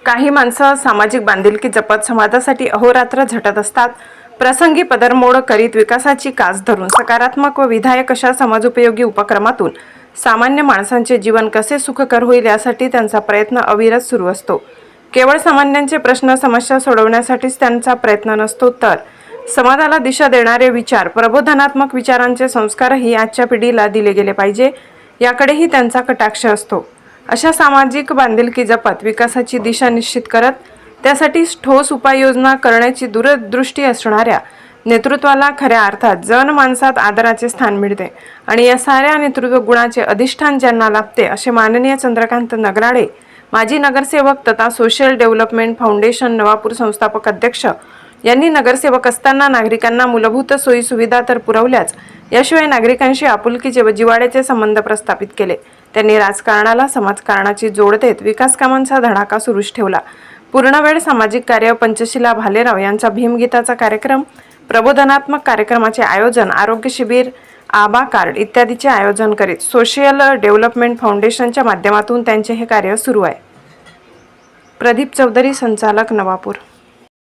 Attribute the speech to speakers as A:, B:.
A: काही माणसं सामाजिक बांधिलकी जपत समाजासाठी अहोरात्र झटत असतात। प्रसंगी पदरमोड करीत विकासाची कास धरून सकारात्मक व विधायक अशा समाजोपयोगी उपक्रमातून सामान्य माणसांचे जीवन कसे सुखकर होईल यासाठी त्यांचा प्रयत्न अविरत सुरू असतो। केवळ सामान्यांचे प्रश्न समस्या सोडवण्यासाठीच त्यांचा प्रयत्न नसतो, तर समाजाला दिशा देणारे विचार, प्रबोधनात्मक विचारांचे संस्कारही आजच्या पिढीला दिले गेले पाहिजे याकडेही त्यांचा कटाक्ष असतो। अशा सामाजिक बांधिलकी जपत विकासाची दिशा निश्चित करत त्यासाठी ठोस उपाययोजना करण्याची दूरदृष्टी असणाऱ्या नेतृत्वाला खऱ्या अर्थात जनमानसात आदराचे स्थान मिळते आणि या साऱ्या नेतृत्व गुणाचे अधिष्ठान ज्यांना लाभते असे माननीय चंद्रकांत नगराळे, माजी नगरसेवक तथा सोशल डेव्हलपमेंट फाउंडेशन नवापूर संस्थापक अध्यक्ष यांनी नगरसेवक असताना नागरिकांना मूलभूत सोयी सुविधा तर पुरवल्याच, याशिवाय नागरिकांशी आपुलकीचे व जिव्हाळ्याचे संबंध प्रस्थापित केले। त्यांनी राजकारणाला समाजकारणाची जोड देत विकास कामांचा धडाका सुरूच ठेवला। पूर्णवेळ सामाजिक कार्य पंचशीला भालेराव यांचा भीमगीताचा कार्यक्रम, प्रबोधनात्मक कार्यक्रमाचे आयोजन, आरोग्य शिबिर, आबा कार्ड इत्यादीचे आयोजन करीत सोशल डेव्हलपमेंट फाउंडेशनच्या माध्यमातून त्यांचे हे कार्य सुरू आहे। प्रदीप चौधरी, संचालक, नवापूर।